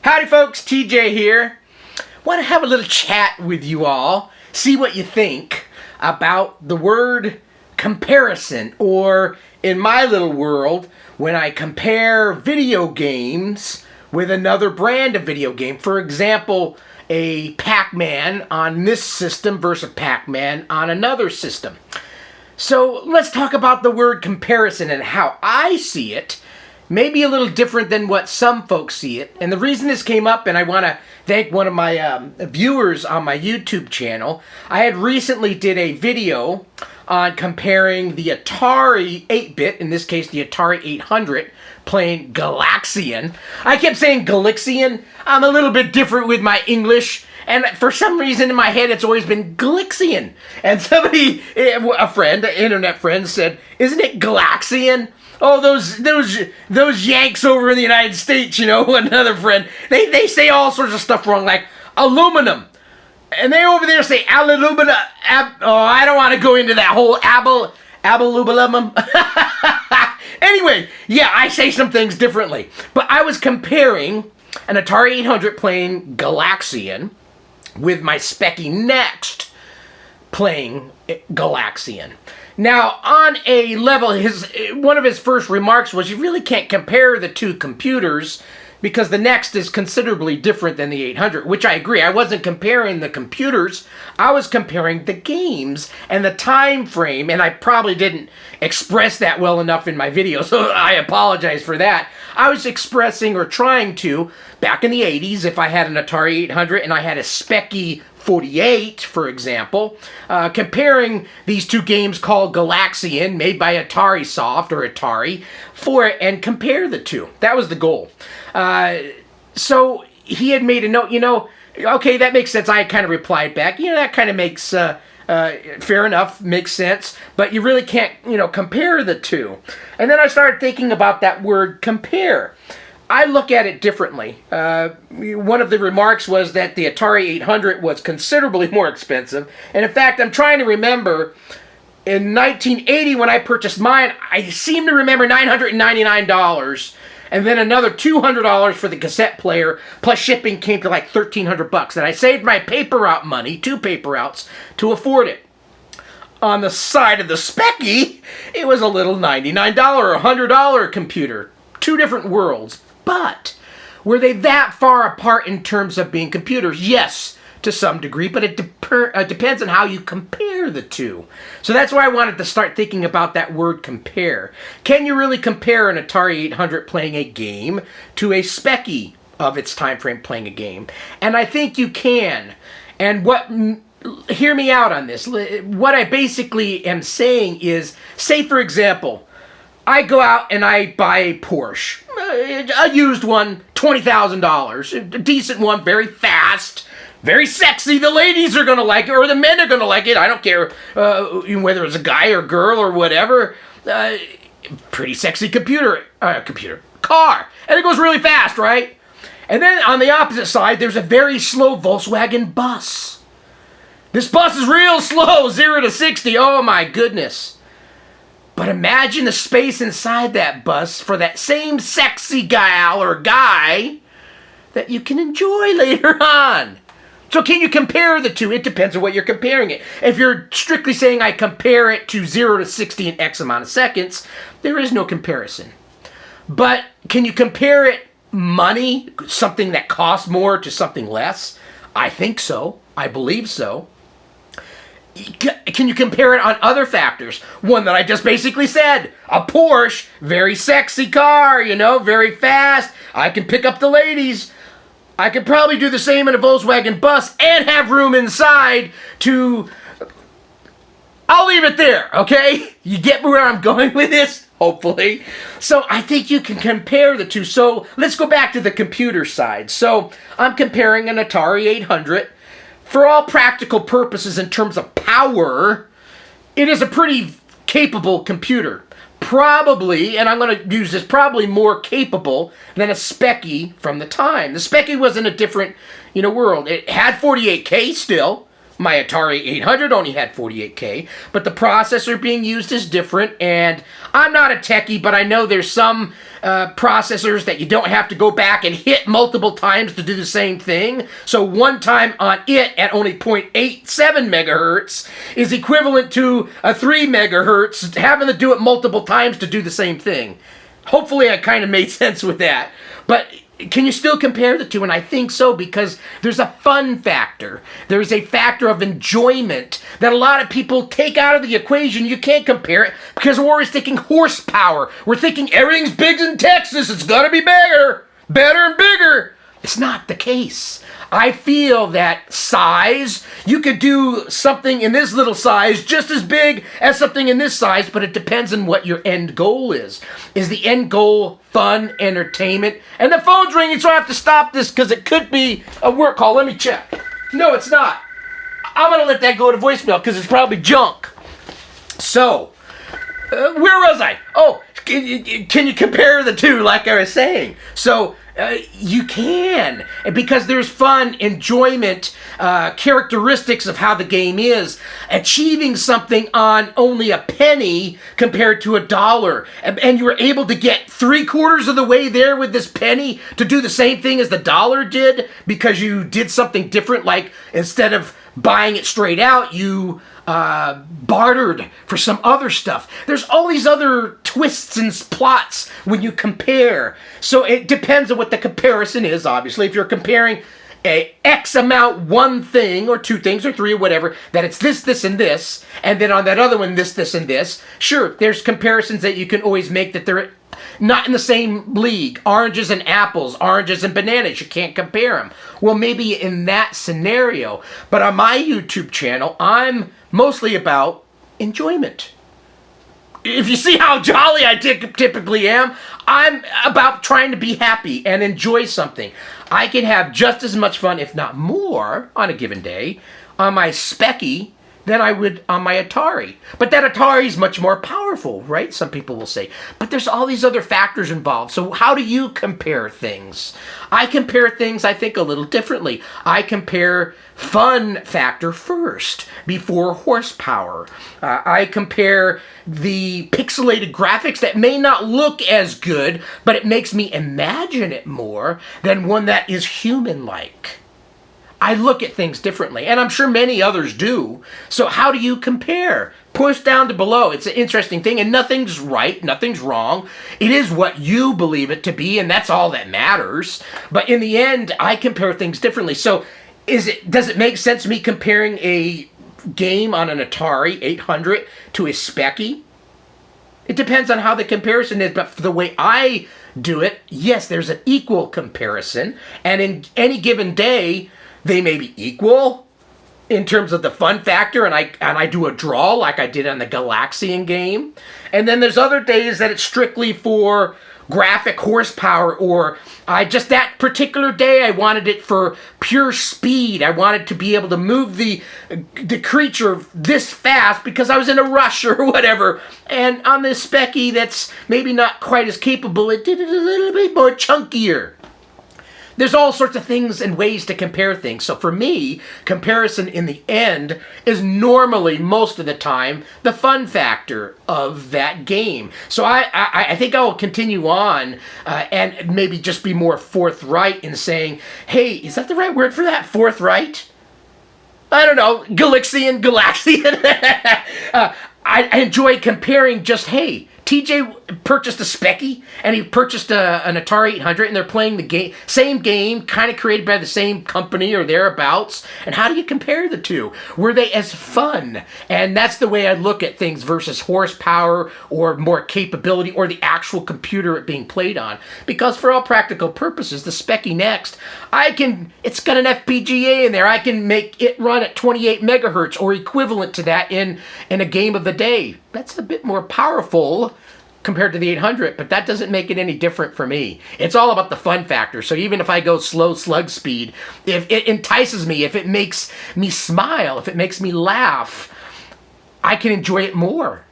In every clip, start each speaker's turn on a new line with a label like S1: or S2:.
S1: Howdy folks, TJ here. Want to have a little chat with you all, see what you think about the word comparison, or in my little world, when I compare video games with another brand of video game. For example, a Pac-Man on this system versus a Pac-Man on another system. So let's talk about the word comparison and how I see it. Maybe a little different than what some folks see it. And the reason this came up, and I want to thank one of my viewers on my YouTube channel. I had recently did a video on comparing the Atari 8-bit, in this case the Atari 800, playing Galaxian. I kept saying Galaxian. I'm a little bit different with my English. And for some reason in my head, it's always been Galaxian. And somebody, a friend, an internet friend, said, "Isn't it Galaxian?" Oh, those Yanks over in the United States, you know, another friend, they say all sorts of stuff wrong, like aluminum. And they over there say aluminum. I don't want to go into that whole aluminum. Anyway, yeah, I say some things differently. But I was comparing an Atari 800 playing Galaxian with my Speccy Next playing Galaxian. Now, on a level, one of his first remarks was, you really can't compare the two computers because the Next is considerably different than the 800, which I agree. I wasn't comparing the computers. I was comparing the games and the time frame, and I probably didn't express that well enough in my video, so I apologize for that. I was expressing, or trying to, back in the 80s, if I had an Atari 800 and I had a Speccy 48, for example, comparing these two games called Galaxian, made by Atari Soft, or Atari, and compare the two. That was the goal. So he had made a note, okay, that makes sense. I kind of replied back, that kind of makes, fair enough, makes sense, but you really can't, compare the two. And then I started thinking about that word compare. I look at it differently. One of the remarks was that the Atari 800 was considerably more expensive. And in fact, I'm trying to remember, in 1980 when I purchased mine, I seem to remember $999. And then another $200 for the cassette player, plus shipping came to like $1,300. And I saved my paper route money, 2 paper routes, to afford it. On the side of the Speccy, it was a little $99 or $100 computer. 2 different worlds. But were they that far apart in terms of being computers? Yes, to some degree, but it depends on how you compare the two. So that's why I wanted to start thinking about that word compare. Can you really compare an Atari 800 playing a game to a Speccy of its time frame playing a game? And I think you can. And hear me out on this. What I basically am saying is, say for example, I go out and I buy a Porsche, a used one, $20,000, a decent one, very fast, very sexy. The ladies are going to like it, or the men are going to like it. I don't care whether it's a guy or girl or whatever. Pretty sexy car. And it goes really fast, right? And then on the opposite side, there's a very slow Volkswagen bus. This bus is real slow, 0 to 60. Oh my goodness. But imagine the space inside that bus for that same sexy gal or guy that you can enjoy later on. So can you compare the two? It depends on what you're comparing it. If you're strictly saying I compare it to 0 to 60 in X amount of seconds, there is no comparison. But can you compare it money, something that costs more, to something less? I think so. I believe so. Can you compare it on other factors? One that I just basically said. A Porsche, very sexy car, very fast. I can pick up the ladies. I could probably do the same in a Volkswagen bus and have room inside to... I'll leave it there, okay? You get where I'm going with this? Hopefully. So I think you can compare the two. So let's go back to the computer side. So I'm comparing an Atari 800. For all practical purposes in terms of power, it is a pretty capable computer. Probably, and I'm going to use this, probably more capable than a Speccy from the time. The Speccy was in a different, world. It had 48K still. My Atari 800 only had 48K, but the processor being used is different, and I'm not a techie, but I know there's some processors that you don't have to go back and hit multiple times to do the same thing. So one time on it at only 0.87 megahertz is equivalent to a 3 megahertz having to do it multiple times to do the same thing. Hopefully I kind of made sense with that. But can you still compare the two? And I think so, because there's a fun factor. There's a factor of enjoyment that a lot of people take out of the equation. You can't compare it because we're always thinking horsepower. We're thinking everything's big in Texas. It's got to be bigger, better and bigger. It's not the case. I feel that size, you could do something in this little size just as big as something in this size, but it depends on what your end goal is. Is the end goal fun, entertainment? And the phone's ringing, so I have to stop this because it could be a work call. Let me check. No, it's not. I'm going to let that go to voicemail because it's probably junk. So, where was I? Oh, can you compare the two like I was saying? So, you can, because there's fun, enjoyment, characteristics of how the game is. Achieving something on only a penny compared to $1, and you were able to get 3/4 of the way there with this penny to do the same thing as the dollar did because you did something different, like instead of buying it straight out, you bartered for some other stuff. There's all these other twists and plots when you compare. So it depends on what the comparison is, obviously. If you're comparing a X amount, one thing, or two things, or three, or whatever, that it's this, this, and this, and then on that other one, this, and this. Sure, there's comparisons that you can always make that they're not in the same league. Oranges and apples, oranges and bananas, you can't compare them. Well, maybe in that scenario, but on my YouTube channel, I'm mostly about enjoyment. If you see how jolly I typically am, I'm about trying to be happy and enjoy something. I can have just as much fun, if not more, on a given day on my Specky than I would on my Atari. But that Atari is much more powerful, right? Some people will say. But there's all these other factors involved. So how do you compare things? I compare things, I think, a little differently. I compare fun factor first before horsepower. I compare the pixelated graphics that may not look as good, but it makes me imagine it more than one that is human-like. I look at things differently, and I'm sure many others do. So how do you compare? Push down to below. It's an interesting thing, and nothing's right, nothing's wrong. It is what you believe it to be, and that's all that matters. But in the end, I compare things differently. So does it make sense to me comparing a game on an Atari 800 to a Specky? It depends on how the comparison is, but for the way I do it, yes, there's an equal comparison, and in any given day, they may be equal in terms of the fun factor, and I do a draw like I did on the Galaxian game. And then there's other days that it's strictly for graphic horsepower, or that particular day I wanted it for pure speed. I wanted to be able to move the creature this fast because I was in a rush or whatever. And on this Specky that's maybe not quite as capable, it did it a little bit more chunkier. There's all sorts of things and ways to compare things. So for me, comparison in the end is normally, most of the time, the fun factor of that game. So I think I will continue on and maybe just be more forthright in saying, hey, is that the right word for that? Forthright? I don't know. Galaxian. I enjoy comparing just, hey, TJ purchased a Specky, and he purchased an Atari 800, and they're playing the same game, kind of created by the same company or thereabouts. And how do you compare the two? Were they as fun? And that's the way I look at things versus horsepower or more capability or the actual computer it being played on. Because for all practical purposes, the Specky Next, it's got an FPGA in there. I can make it run at 28 megahertz or equivalent to that in a game of the day. That's a bit more powerful compared to the 800, but that doesn't make it any different for me. It's all about the fun factor. So even if I go slow slug speed, if it entices me, if it makes me smile, if it makes me laugh, I can enjoy it more.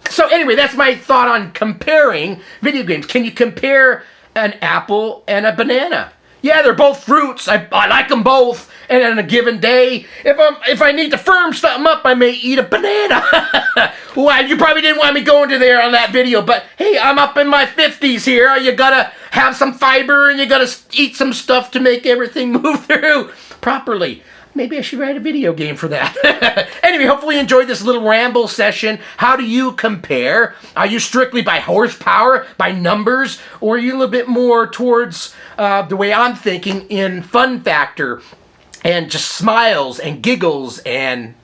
S1: So anyway, that's my thought on comparing video games. Can you compare an apple and a banana? Yeah, they're both fruits. I like them both. And on a given day, if I need to firm something up, I may eat a banana. Well, you probably didn't want me going to there on that video, but hey, I'm up in my 50s here. You gotta have some fiber and you gotta eat some stuff to make everything move through properly. Maybe I should write a video game for that. Anyway, hopefully you enjoyed this little ramble session. How do you compare? Are you strictly by horsepower, by numbers, or are you a little bit more towards the way I'm thinking in fun factor and just smiles and giggles and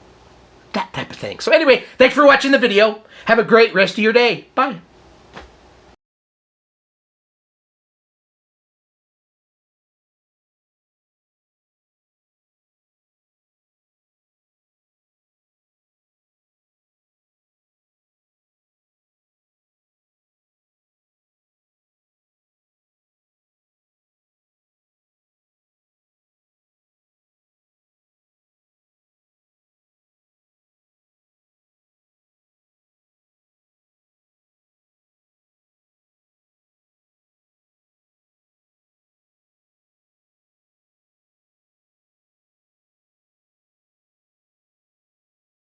S1: that type of thing? So anyway, thanks for watching the video. Have a great rest of your day. Bye.